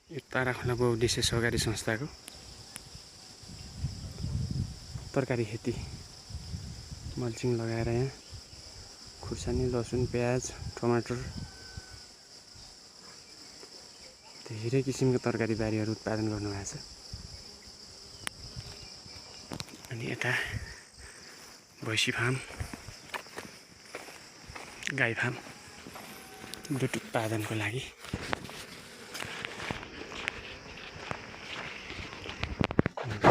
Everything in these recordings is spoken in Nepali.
यो ताराखोला बहुउद्देश्य सहकारी संस्थाको तरकारी खेती मल्चिङ लगाएर यहाँ खुर्सानी, लसुन, प्याज, टमाटर धेरै किसिमको तरकारी बारीहरू उत्पादन गर्नुभएको छ। अनि यता भैँसी फार्म, गाई फार्म दुध उत्पादनको लागि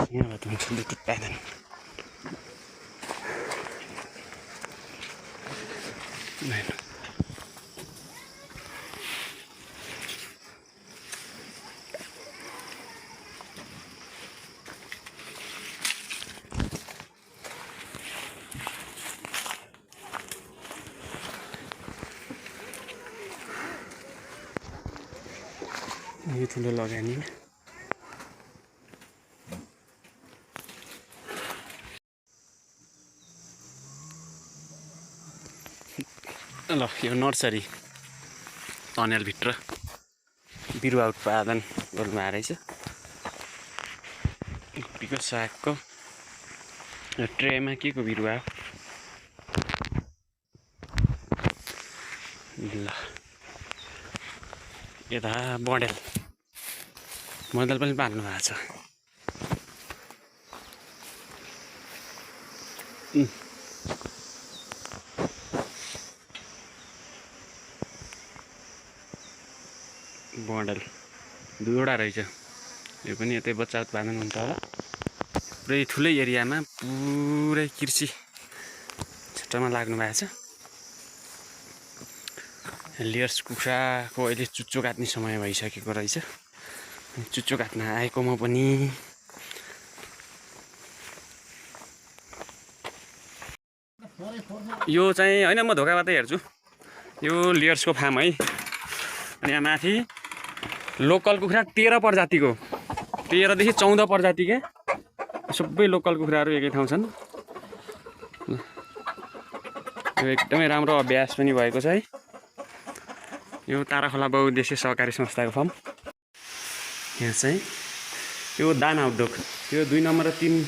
यहाँबाट हुन्छ दुध उत्पादन। यो ठुलो लगानी ल यो नर्सरी टनेलभित्र बिरुवा उत्पादन गर्नुभएको रहेछ। कोपीको सागको ट्रेमा के को बिरुवा हो ल। यता बँडेल पनि पाल्नु भएको छ। बँडेल दुईवटा रहेछ। यो पनि यतै बच्चा उत्पादन हुन्छ होला। पुरै ठुलै एरियामा पुरै कृषि क्षेत्रमा लाग्नु भएको छ। लियर्स कुखुराको अहिले चुच्चो काट्ने समय भइसकेको रहेछ। चुच्चो काट्न आएको म पनि यो चाहिँ होइन, म धोकाबाटै हेर्छु। यो लियर्सको फार्म है। अनि यहाँ माथि लोकल कुखुरा 13 प्रजातिको, 13 देखि 14 प्रजातिका सबै लोकल कुखुराहरू एकै ठाउँ छन्। यो एकदमै राम्रो अभ्यास पनि भएको छ है। यो ताराखोला बहुउद्देश्य सहकारी संस्थाको फार्म। यहाँ चाहिँ यो दाना उद्योग, यो 2 नम्बर र 3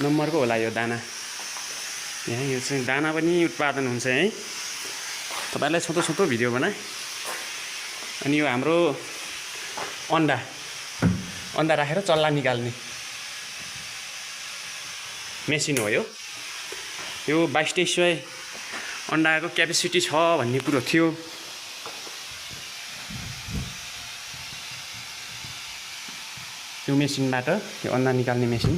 नम्बरको होला यो दाना। यहाँ यो चाहिँ दाना पनि उत्पादन हुन्छ है। तपाईँलाई छोटो छोटो भिडियो बनाएँ। अनि यो हाम्रो अन्डा राखेर चल्ला निकाल्ने मेसिन हो। यो 2200 अन्डाको क्यापेसिटी छ भन्ने कुरो थियो। यो मेसिनबाट यो अन्डा निकाल्ने मेसिन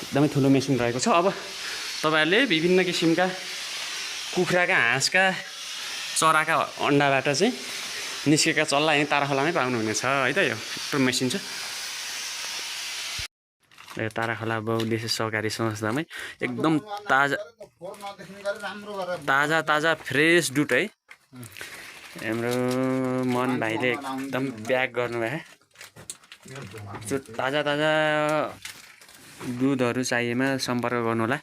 एकदमै ठुलो मेसिन रहेको छ। अब तपाईँहरूले विभिन्न किसिमका कुखुराका, हाँसका, चराका अन्डाबाट चाहिँ निस्केका चल्ला यहीँ ताराखोलामै पाउनुहुनेछ है त। यो एउटा मेसिन छ। यो ताराखोला बहुउद्देश्य सहकारी संस्थामै एकदम ताजा फ्रेस दुध है। हाम्रो मन भाइले एकदम प्याक गर्नुभयो। त्यो ताजा दुधहरू चाहिएमा सम्पर्क गर्नु होला।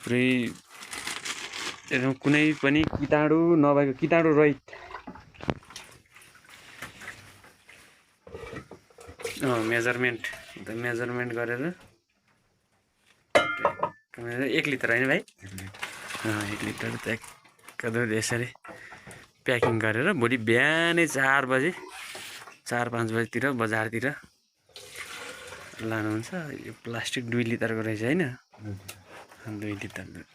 पुरै एकदम कुनै पनि कीटाणु नभएको, कीटाणु रहित मेजरमेन्ट गरेर 1 लिटर होइन भाइ, 1 लिटर त दुध यसरी प्याकिङ गरेर भोलि बिहानै 4 बजे 4-5 बजीतिर बजारतिर लानुहुन्छ। यो प्लास्टिक 2 लिटरको रहेछ होइन, 2 लिटर दुध।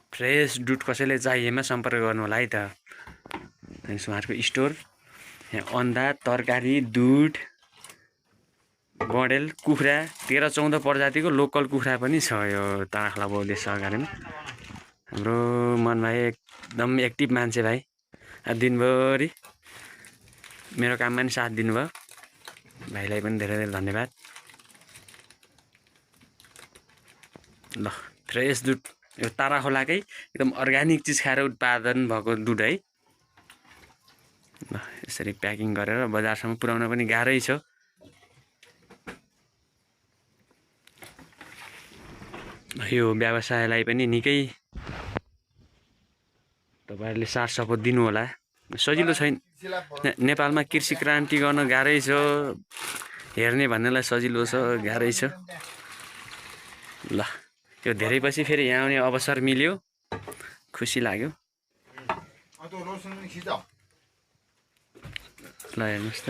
फ्रेस दुध कसैले चाहिएमा सम्पर्क गर्नु होला है त। उहाँहरूको स्टोर। यहाँ अन्डा, तरकारी, दुध, बँडेल कुखुरा 13-14 प्रजातिको लोकल कुखुरा पनि छ यो ताराखोला बहुउद्देश्य सहकारीमा। हाम्रो मन भाइ एकदम एक्टिभ मान्छे भाइ। दिनभरि मेरो काममा पनि साथ दिनुभयो। भाइलाई पनि धेरै धेरै धन्यवाद। ल फ्रेस दुध, यो ताराखोलाकै एकदम अर्ग्यानिक चिज खाएर उत्पादन भएको दुध है। ल यसरी प्याकिङ गरेर बजारसम्म पुर्याउन पनि गाह्रै छ। यो व्यवसायलाई पनि निकै तपाईँहरूले साथ सपोर्ट दिनु होला। सजिलो छैन, नेपालमा कृषि क्रान्ति गर्न गाह्रै छ, हेर्ने भन्नेलाई सजिलो छ, गाह्रै छ। ल त्यो धेरै पछि फेरि यहाँ आउने अवसर मिल्यो, खुसी लाग्यो। ल हेर्नुहोस् त।